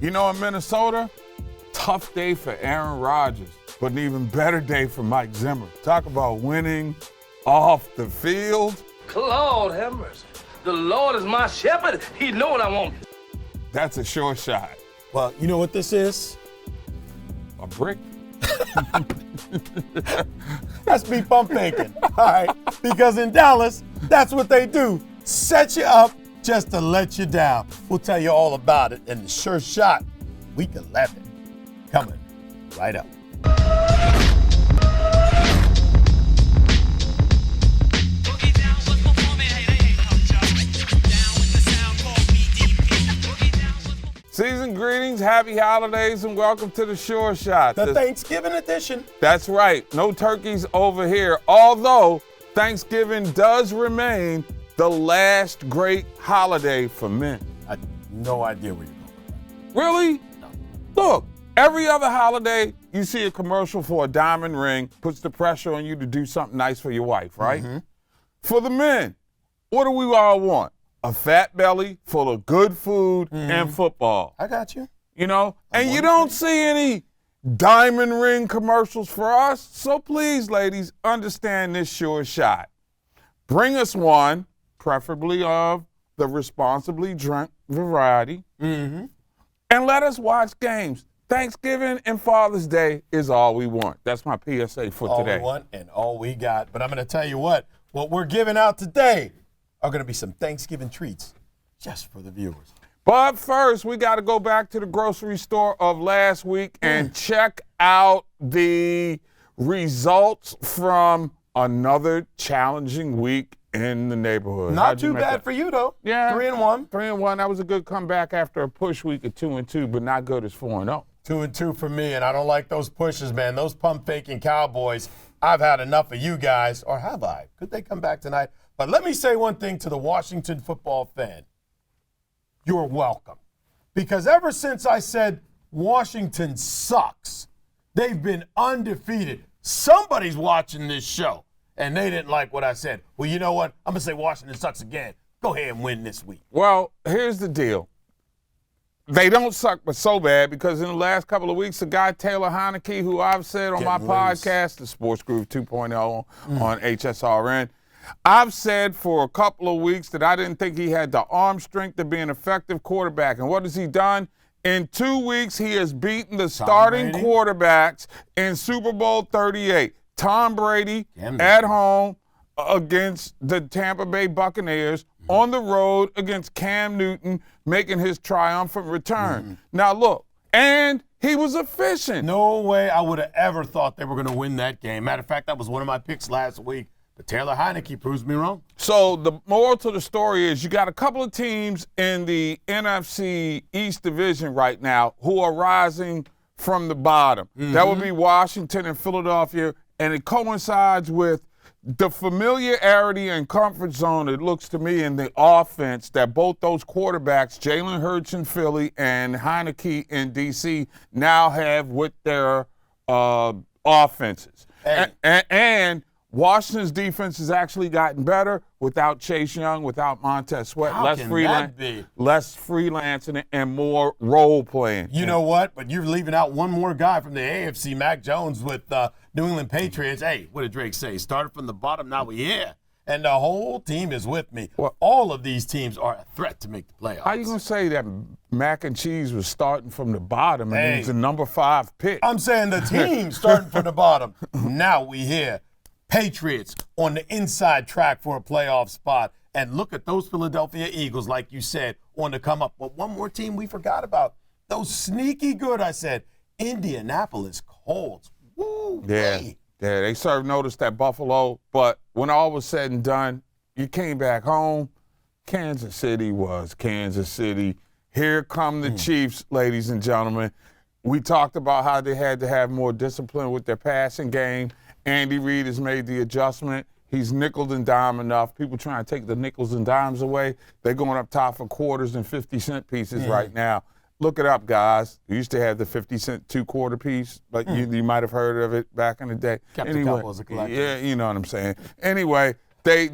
You know, in Minnesota, tough day for Aaron Rodgers, but an even better day for Mike Zimmer. Talk about winning off the field. Lord have mercy. The Lord is my shepherd. He know what I want. That's a sure shot. Well, you know what this is? A brick? That's me pump faking. All right. Because in Dallas, that's what they do. Set you up just to let you down. We'll tell you all about it in the Sure Shot Week 11. Coming right up. Season greetings, happy holidays, and welcome to the Sure Shot. The Thanksgiving edition. That's right. No turkeys over here, although Thanksgiving does remain the last great holiday for men. I have no idea where you're going with that. Really? No. Look, every other holiday, you see a commercial for a diamond ring, puts the pressure on you to do something nice for your wife, right? Mm-hmm. For the men, what do we all want? A fat belly full of good food and football. I got you. You know, and you don't see any diamond ring commercials for us. So please, ladies, understand this Sure Shot. Bring us one, preferably of the responsibly drunk variety, and let us watch games. Thanksgiving and Father's Day is all we want. That's my PSA for all today. All we want and all we got. But I'm going to tell you what we're giving out today are going to be some Thanksgiving treats just for the viewers. But first, we got to go back to the grocery store of last week and check out the results from another challenging week in the neighborhood. Not too bad for you, though. Yeah. 3-1. 3-1. That was a good comeback after a push week of 2-2, but not good as 4-0. 2-2 for me, and I don't like those pushes, man. Those pump-faking Cowboys, I've had enough of you guys, or have I? Could they come back tonight? But let me say one thing to the Washington football fan. You're welcome. Because ever since I said Washington sucks, they've been undefeated. Somebody's watching this show, and they didn't like what I said. Well, you know what? I'm going to say Washington sucks again. Go ahead and win this week. Well, here's the deal. They don't suck, but so bad, because in the last couple of weeks, the guy Taylor Heineke, who I've said on my podcast, the Sports Groove 2.0 on HSRN, I've said for a couple of weeks that I didn't think he had the arm strength to be an effective quarterback. And what has he done? In 2 weeks, he has beaten the starting quarterbacks in Super Bowl 38. Tom Brady at home against the Tampa Bay Buccaneers, on the road against Cam Newton, making his triumphant return. Now, look, and he was efficient. No way I would have ever thought they were going to win that game. Matter of fact, that was one of my picks last week. But Taylor Heineke proves me wrong. So the moral to the story is you got a couple of teams in the NFC East Division right now who are rising from the bottom. That would be Washington and Philadelphia, and it coincides with the familiarity and comfort zone, it looks to me, in the offense that both those quarterbacks, Jalen Hurts in Philly and Heineke in D.C., now have with their offenses. And Washington's defense has actually gotten better without Chase Young, without Montez Sweat, less freelancing and more role playing. You know what? But you're leaving out one more guy from the AFC, Mac Jones with New England Patriots. Hey, what did Drake say? Started from the bottom, now we're here. And the whole team is with me. Well, all of these teams are a threat to make the playoffs. How you going to say that Mac and Cheese was starting from the bottom and he was the number 5 pick? I'm saying the team starting from the bottom. Now we here. Patriots on the inside track for a playoff spot. And look at those Philadelphia Eagles, like you said, on the come up. But one more team we forgot about. Those sneaky good, I said, Indianapolis Colts. Woo! Yeah, they served notice at Buffalo. But when all was said and done, you came back home. Kansas City was Kansas City. Here come the Chiefs, ladies and gentlemen. We talked about how they had to have more discipline with their passing game. Andy Reid has made the adjustment. He's nickel and dime enough. People trying to take the nickels and dimes away. They're going up top for quarters and 50-cent pieces right now. Look it up, guys. We used to have the 50-cent 2-quarter piece, but you might have heard of it back in the day. Captain Cup was a collector. Yeah, you know what I'm saying. Anyway, they're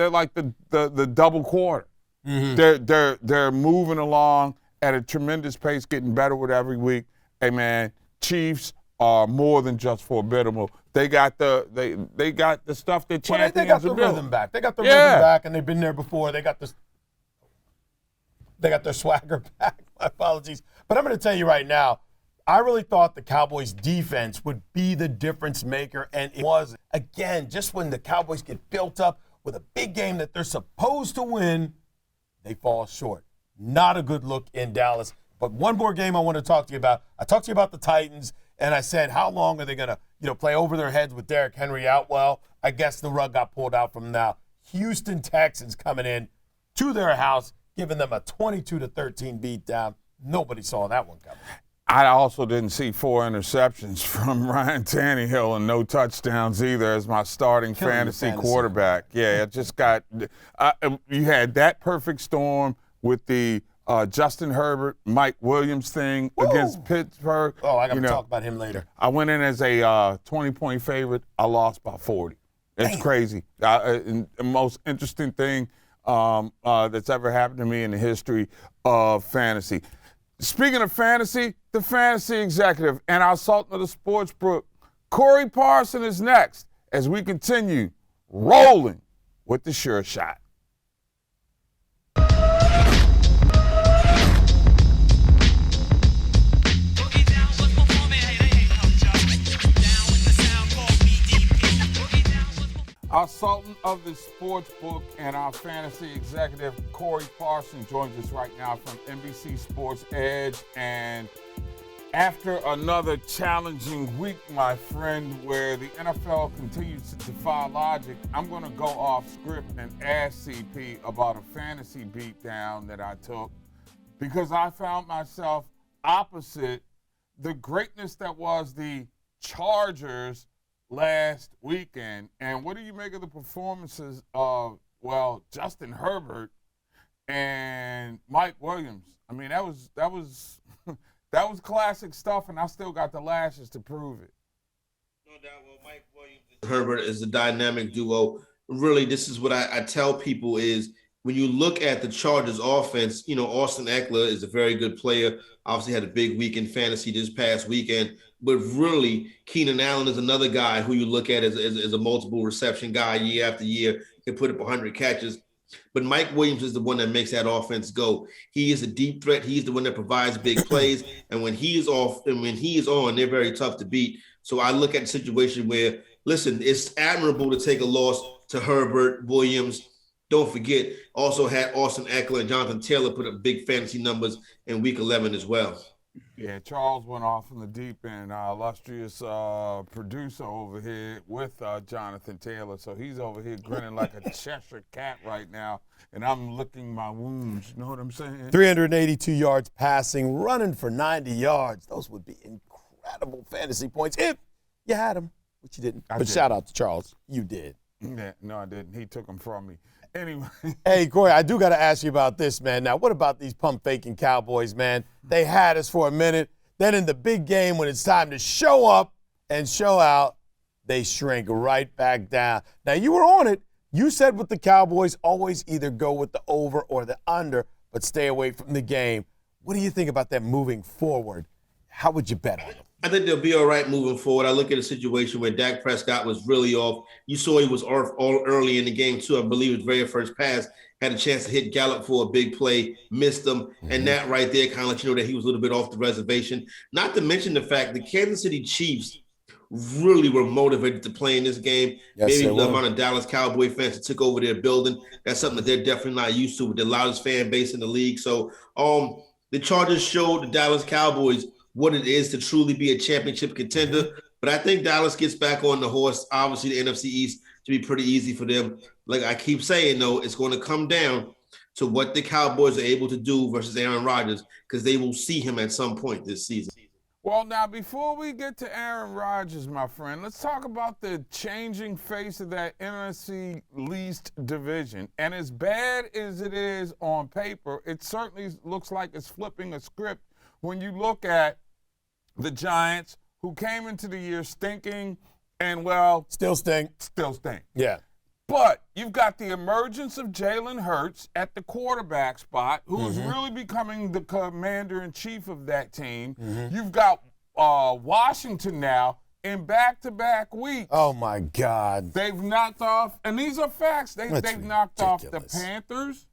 like the double quarter. They're moving along at a tremendous pace, getting better with every week. Hey, man, Chiefs are more than just formidable. They got the stuff that champions they got the are built. rhythm back. They got the rhythm back, and they've been there before. They got their swagger back. My apologies. But I'm going to tell you right now, I really thought the Cowboys' defense would be the difference maker, and it was. Again, just when the Cowboys get built up with a big game that they're supposed to win, they fall short. Not a good look in Dallas. But one more game I want to talk to you about. I talked to you about the Titans, and I said, how long are they going to, play over their heads with Derrick Henry out? Well, I guess the rug got pulled out from them now. Houston Texans coming in to their house, giving them a 22-13 beatdown. Nobody saw that one coming. I also didn't see 4 interceptions from Ryan Tannehill and no touchdowns either as my starting fantasy quarterback. Yeah, it just got you had that perfect storm with the Justin Herbert, Mike Williams thing against Pittsburgh. Oh, I got to talk about him later. I went in as a 20-point favorite. I lost by 40. It's crazy. The most interesting thing that's ever happened to me in the history of fantasy. Speaking of fantasy, the fantasy executive and our Sultan of the Sports Book, Corey Parson, is next as we continue rolling with the Sure Shot. Our Sultan of the Sports Book and our fantasy executive, Corey Parson, joins us right now from NBC Sports Edge. And after another challenging week, my friend, where the NFL continues to defy logic, I'm going to go off script and ask CP about a fantasy beatdown that I took because I found myself opposite the greatness that was the Chargers last weekend. And what do you make of the performances of, Justin Herbert and Mike Williams? I mean, that was that was classic stuff, and I still got the lashes to prove it. No doubt. Well, Mike Williams and Herbert is a dynamic duo. Really, this is what I tell people is when you look at the Chargers offense, Austin Eckler is a very good player. Obviously had a big week in fantasy this past weekend. But really, Keenan Allen is another guy who you look at as a multiple reception guy year after year, can put up 100 catches. But Mike Williams is the one that makes that offense go. He is a deep threat. He's the one that provides big plays. And when he is off and when he is on, they're very tough to beat. So I look at a situation where, listen, it's admirable to take a loss to Herbert, Williams. Don't forget, also had Austin Eckler and Jonathan Taylor put up big fantasy numbers in Week 11 as well. Yeah, Charles went off in the deep end. Our illustrious producer over here with Jonathan Taylor. So he's over here grinning like a Cheshire cat right now, and I'm licking my wounds. You know what I'm saying? 382 yards passing, running for 90 yards. Those would be incredible fantasy points if you had them, which you didn't. But shout out to Charles. You did. Yeah, no, I didn't. He took them from me. Anyway. Hey, Corey, I do got to ask you about this, man. Now, what about these pump-faking Cowboys, man? They had us for a minute. Then in the big game, when it's time to show up and show out, they shrink right back down. Now, you were on it. You said with the Cowboys, always either go with the over or the under, but stay away from the game. What do you think about that moving forward? How would you bet on them? I think they'll be all right moving forward. I look at a situation where Dak Prescott was really off. You saw he was off all early in the game, too. I believe his very first pass had a chance to hit Gallup for a big play, missed him. And that right there kind of let you know that he was a little bit off the reservation. Not to mention the fact the Kansas City Chiefs really were motivated to play in this game. Yes, maybe the amount of Dallas Cowboy fans that took over their building. That's something that they're definitely not used to with the loudest fan base in the league. So the Chargers showed the Dallas Cowboys what it is to truly be a championship contender. But I think Dallas gets back on the horse. Obviously, the NFC East to be pretty easy for them. Like I keep saying, though, it's going to come down to what the Cowboys are able to do versus Aaron Rodgers because they will see him at some point this season. Well, now, before we get to Aaron Rodgers, my friend, let's talk about the changing face of that NFC least division. And as bad as it is on paper, it certainly looks like it's flipping a script when you look at the Giants, who came into the year stinking and, still stink. Still stink. Yeah. But you've got the emergence of Jalen Hurts at the quarterback spot, who's really becoming the commander-in-chief of that team. You've got Washington now in back-to-back weeks. Oh, my God. They've knocked off, and these are facts, they've knocked off the Panthers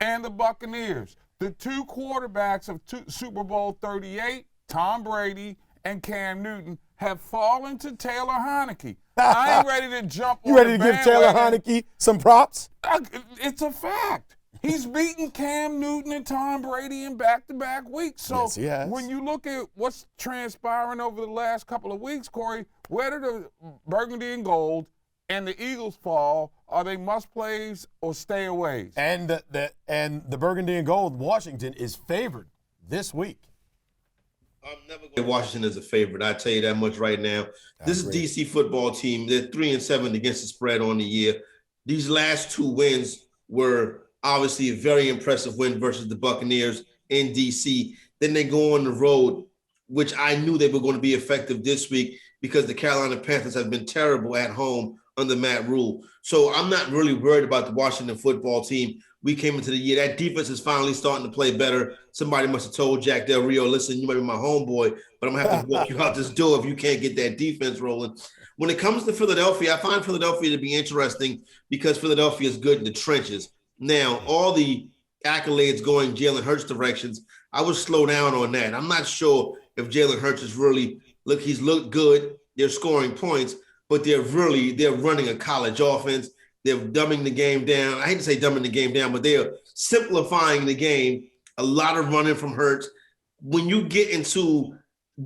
and the Buccaneers. The two quarterbacks of Super Bowl 38, Tom Brady and Cam Newton, have fallen to Taylor Heineke. I ain't ready to jump on You ready the to give Taylor bandwagon. Heineke some props? It's a fact. He's beaten Cam Newton and Tom Brady in back-to-back weeks. So Yes, he has. when you look at what's transpiring over the last couple of weeks, Corey, where do the burgundy and gold and the Eagles fall? Are they must-plays or stay-aways? And the burgundy and gold, Washington, is favored this week. I'm never going to Washington as a favorite. I tell you that much right now. This is DC football team. They're 3-7 against the spread on the year. These last two wins were obviously a very impressive win versus the Buccaneers in DC. Then they go on the road, which I knew they were going to be effective this week because the Carolina Panthers have been terrible at home under Matt Rule. So I'm not really worried about the Washington football team. We came into the year. That defense is finally starting to play better. Somebody must have told Jack Del Rio, listen, you might be my homeboy, but I'm going to have to walk you out this door if you can't get that defense rolling. When it comes to Philadelphia, I find Philadelphia to be interesting because Philadelphia is good in the trenches. Now, all the accolades going Jalen Hurts directions, I would slow down on that. I'm not sure if Jalen Hurts is really – he's looked good. They're scoring points, but they're running a college offense. They're dumbing the game down. I hate to say dumbing the game down, but they're simplifying the game. A lot of running from Hurts. When you get into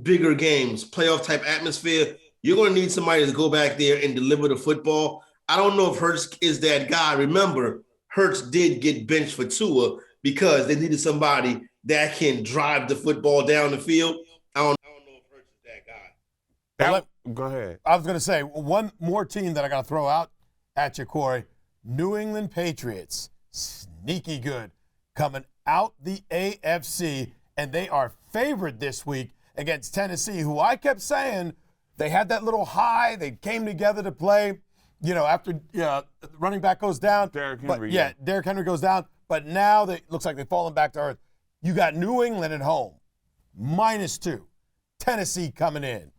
bigger games, playoff-type atmosphere, you're going to need somebody to go back there and deliver the football. I don't know if Hurts is that guy. Remember, Hurts did get benched for Tua because they needed somebody that can drive the football down the field. I don't know if Hurts is that guy. Go ahead. I was going to say, one more team that I got to throw out at you, Corey. New England Patriots, sneaky good, coming out the AFC, and they are favored this week against Tennessee, who I kept saying they had that little high. They came together to play, after running back goes down. Derrick Henry. Derrick Henry goes down, but now it looks like they've fallen back to earth. You got New England at home, -2. Tennessee coming in.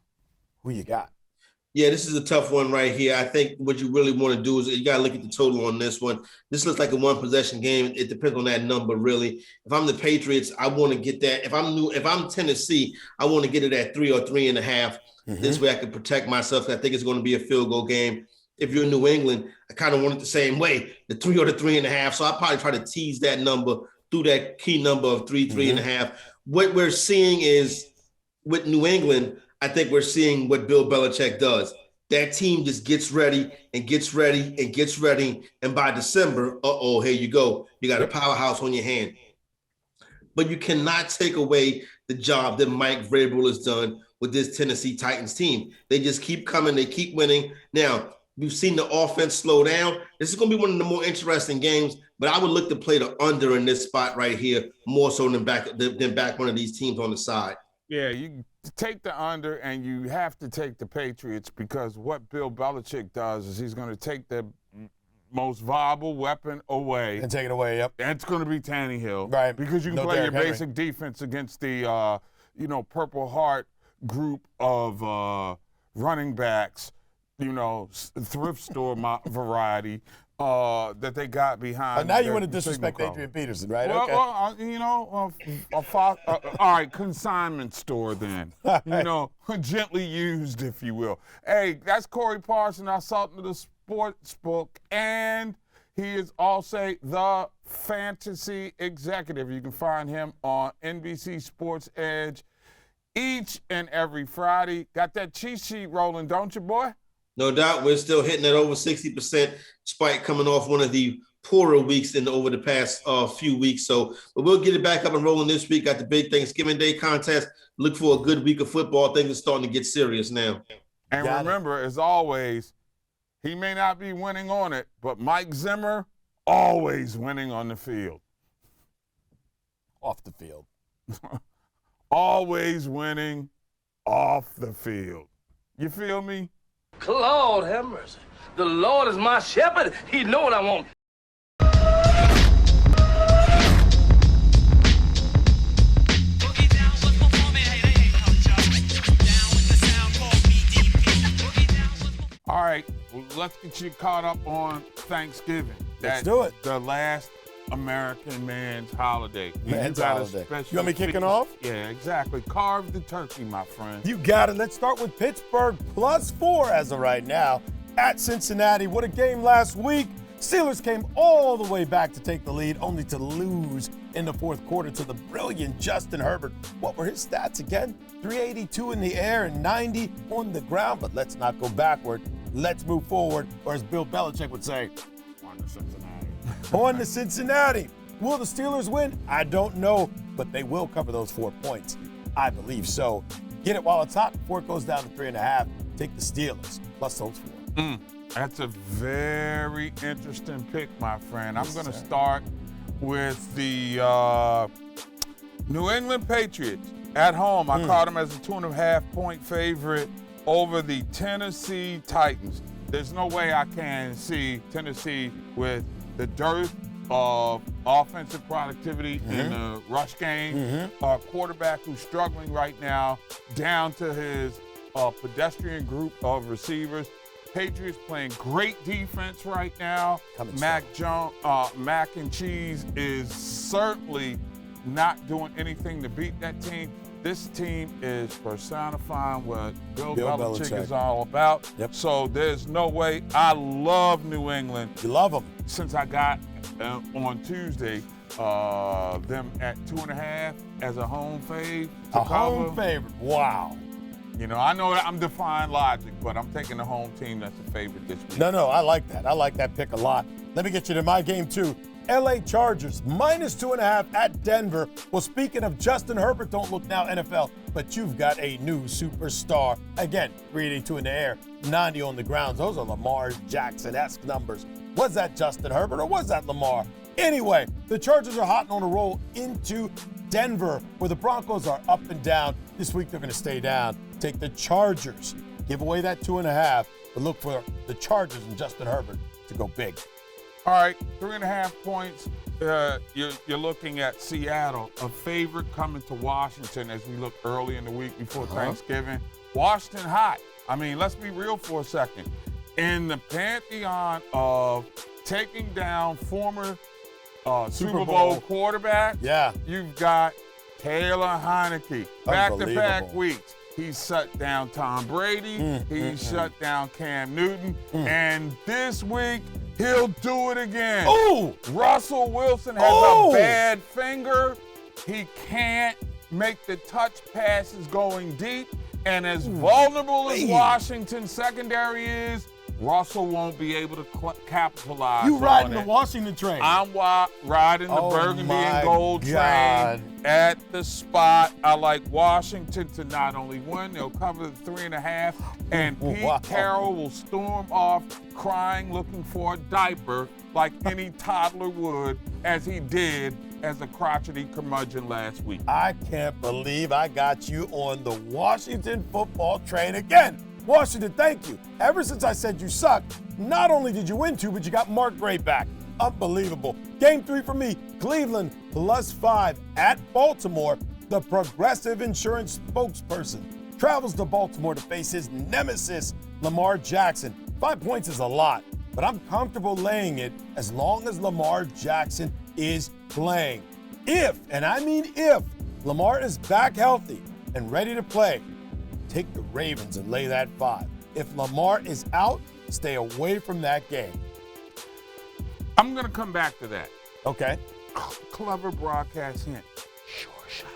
Who you got? Yeah, this is a tough one right here. I think what you really want to do is you got to look at the total on this one. This looks like a one-possession game. It depends on that number, really. If I'm the Patriots, I want to get that. If I'm Tennessee, I want to get it at 3 or 3.5. This way I can protect myself. I think it's going to be a field goal game. If you're in New England, I kind of want it the same way, the 3 or the 3.5. So I'll probably try to tease that number through that key number of 3.5. What we're seeing is with New England, I think we're seeing what Bill Belichick does. That team just gets ready and gets ready and gets ready. And by December, here you go. You got a powerhouse on your hand. But you cannot take away the job that Mike Vrabel has done with this Tennessee Titans team. They just keep coming. They keep winning. Now, we've seen the offense slow down. This is going to be one of the more interesting games, but I would look to play the under in this spot right here more so than back one of these teams on the side. Yeah, you take the under, and you have to take the Patriots because what Bill Belichick does is he's going to take the most viable weapon away. And take it away, yep. And it's going to be Tannehill. Right. Because you can play your basic defense against the, Purple Heart group of running backs, thrift store variety that they got behind. Now you want to disrespect Adrian Peterson, right? Well, all right, consignment store then. Gently used, if you will. Hey, that's Corey Parson, our Sultan of the Sports Book, and he is also the fantasy executive. You can find him on NBC Sports Edge each and every Friday. Got that cheat sheet rolling, don't you, boy? No doubt, we're still hitting at over 60%, despite coming off one of the poorer weeks over the past few weeks. But we'll get it back up and rolling this week. Got the big Thanksgiving Day contest. Look for a good week of football. Things are starting to get serious now. And remember, as always, he may not be winning on it, but Mike Zimmer always winning on the field. Off the field. Always winning off the field. You feel me? Lord have mercy. The Lord is my shepherd. He know what I want. All right, well, let's get you caught up on Thanksgiving. Let's do it. The last American man's holiday. Man's You got a holiday. special You want me kicking 50 off? Yeah, exactly. Carve the turkey, my friend. You got it. Let's start with Pittsburgh +4 as of right now at Cincinnati. What a game last week. Steelers came all the way back to take the lead, only to lose in the fourth quarter to the brilliant Justin Herbert. What were his stats again? 382 in the air and 90 on the ground. But let's not go backward. Let's move forward, or as Bill Belichick would say, on to Cincinnati. On to Cincinnati. Will the Steelers win? I don't know, but they will cover those 4 points. I believe so. Get it while it's hot before it goes down to 3.5. Take the Steelers plus those 4. That's a very interesting pick, my friend. I'm going to start with the New England Patriots at home. I caught them as a 2.5-point favorite over the Tennessee Titans. There's no way I can see Tennessee with the dearth of offensive productivity in the rush game. A quarterback who's struggling right now, down to his pedestrian group of receivers. Patriots playing great defense right now. Mac and Cheese is certainly not doing anything to beat that team. This team is personifying what Bill Belichick is all about. Yep. So there's no way. I love New England. You love them. Since I got on Tuesday them at 2.5 as a home fave. A home favorite. Wow. You know, I know that I'm defying logic, but I'm taking the home team that's a favorite this week. No, I like that. I like that pick a lot. Let me get you to my game, too. LA Chargers, -2.5 at Denver. Well, speaking of Justin Herbert, don't look now, NFL, but you've got a new superstar. Again, 382 in the air, 90 on the ground. Those are Lamar Jackson-esque numbers. Was that Justin Herbert or was that Lamar? Anyway, the Chargers are hot and on a roll into Denver, where the Broncos are up and down. This week, they're going to stay down. Take the Chargers. Give away that 2.5, but look for the Chargers and Justin Herbert to go big. All right, 3.5 points. You're looking at Seattle, a favorite coming to Washington as we look early in the week before Thanksgiving. Washington hot. I mean, let's be real for a second. In the pantheon of taking down former Super Bowl quarterback, you've got Taylor Heineke. Back-to-back weeks. He shut down Tom Brady. He shut down Cam Newton. And this week, he'll do it again. Ooh! Russell Wilson has a bad finger. He can't make the touch passes going deep. And as vulnerable as Washington's secondary is, Russell won't be able to capitalize You on riding it. the Washington train. I'm riding the burgundy and gold train at the spot. I like Washington to not only win, they'll cover the 3.5, and Pete Carroll will storm off crying, looking for a diaper like any toddler would, as he did as a crotchety curmudgeon last week. I can't believe I got you on the Washington football train again. Washington, thank you. Ever since I said you suck, not only did you win 2, but you got Mark Gray back. Unbelievable. Game 3 for me, Cleveland +5 at Baltimore. The Progressive Insurance spokesperson travels to Baltimore to face his nemesis, Lamar Jackson. 5 points is a lot, but I'm comfortable laying it as long as Lamar Jackson is playing. If, and I mean if, Lamar is back healthy and ready to play, take the Ravens and lay that 5. If Lamar is out, stay away from that game. I'm going to come back to that. Okay. Clever broadcast hint. Sure shot.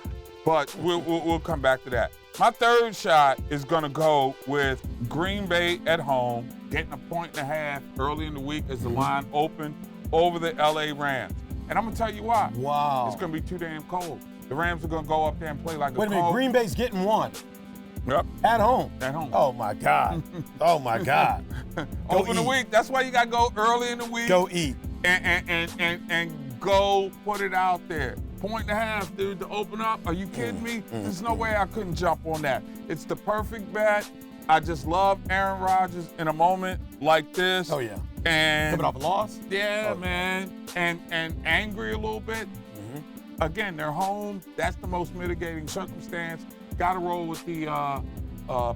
But we'll come back to that. My third shot is going to go with Green Bay at home, getting a 1.5 early in the week as the line opened over the LA Rams. And I'm going to tell you why. Wow. It's going to be too damn cold. The Rams are going to go up there and play like Wait a minute, Green Bay's getting 1. Yep. At home. At home. Oh, my God. Oh, my God. Over the week. That's why you got to go early in the week. Go eat. And go put it out there. 1.5, dude, to open up. Are you kidding me? There's no way I couldn't jump on that. It's the perfect bet. I just love Aaron Rodgers in a moment like this. Oh, yeah. And Coming off a loss? yeah, Oh, man, and angry a little bit. Again, they're home. That's the most mitigating circumstance. Got to roll with the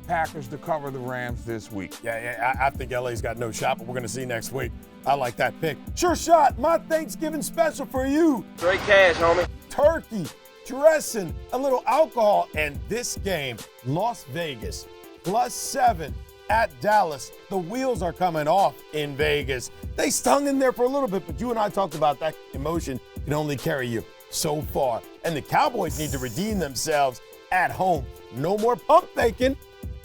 Packers to cover the Rams this week. Yeah, I think LA's got no shot, but we're going to see next week. I like that pick. Sure shot, my Thanksgiving special for you. Straight cash, homie. Turkey, dressing, a little alcohol, and this game, Las Vegas, +7 at Dallas. The wheels are coming off in Vegas. They stung in there for a little bit, but you and I talked about that emotion can only carry you so far. And the Cowboys need to redeem themselves at home. No more pump faking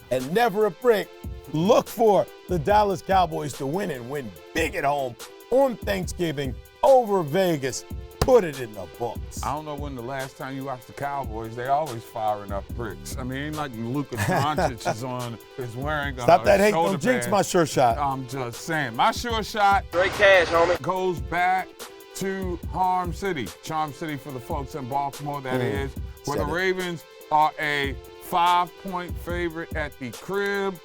and never a break. Look for the Dallas Cowboys to win and win big at home on Thanksgiving over Vegas. Put it in the books. I don't know when the last time you watched the Cowboys. They always firing up bricks. I mean, ain't like Luka Doncic is wearing a Stop that hate. shoulder Don't jinx pad. my sure shot. I'm just saying. My sure shot Straight cash, homie. goes back to Charm City for the folks in Baltimore, that is, where the Said it. Ravens are a 5-point favorite at the crib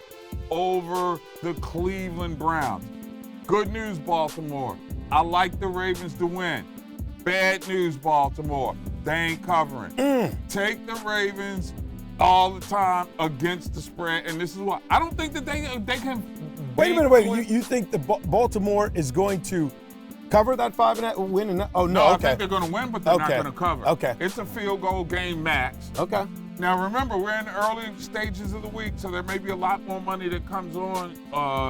over the Cleveland Browns. Good news, Baltimore. I like the Ravens to win. Bad news, Baltimore. They ain't covering. Take the Ravens all the time against the spread, and this is what I don't think that they can. Wait a minute. You think the Baltimore is going to cover that 5.5 win? Oh, no, I okay. think they're going to win, but they're not Okay. going to cover. Okay. It's a field goal game max. Okay. Now, remember, we're in the early stages of the week, so there may be a lot more money that comes on.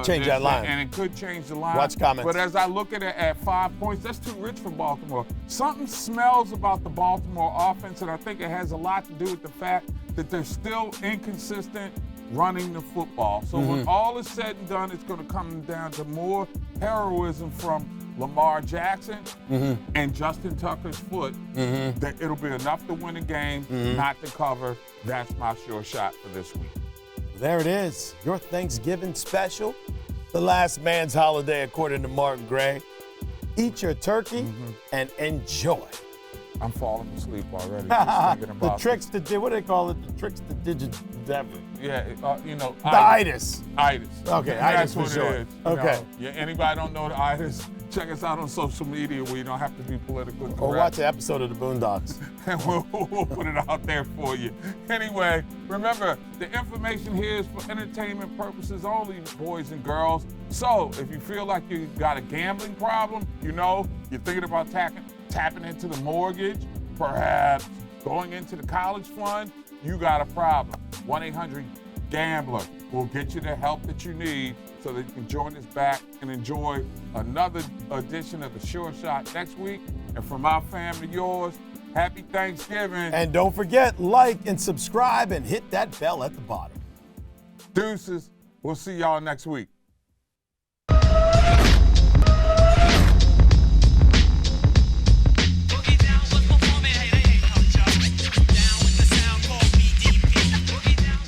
Change that line. And it could change the line. Watch comments. But as I look at it at 5 points, that's too rich for Baltimore. Something smells about the Baltimore offense, and I think it has a lot to do with the fact that they're still inconsistent running the football. So when all is said and done, it's going to come down to more heroism from Lamar Jackson and Justin Tucker's foot, that it'll be enough to win a game, not to cover. That's my sure shot for this week. There it is. Your Thanksgiving special. The last man's holiday, according to Martin Gray. Eat your turkey and enjoy. I'm falling asleep already just thinking The about tricks to what do they call it? The tricks to digit whatever. Yeah, The itis. itis. Itis. Okay, That's itis for what sure. it is. Okay. Yeah, anybody don't know the itis, check us out on social media where you don't have to be politically correct. Or watch an episode of the Boondocks. And we'll put it out there for you. Anyway, remember, the information here is for entertainment purposes only, boys and girls. So if you feel like you got a gambling problem, you're thinking about tapping into the mortgage, perhaps going into the college fund, you got a problem. 1-800-GAMBLER will get you the help that you need so that you can join us back and enjoy another edition of the Sure Shot next week. And from our family, yours, happy Thanksgiving. And don't forget, like and subscribe and hit that bell at the bottom. Deuces. We'll see y'all next week.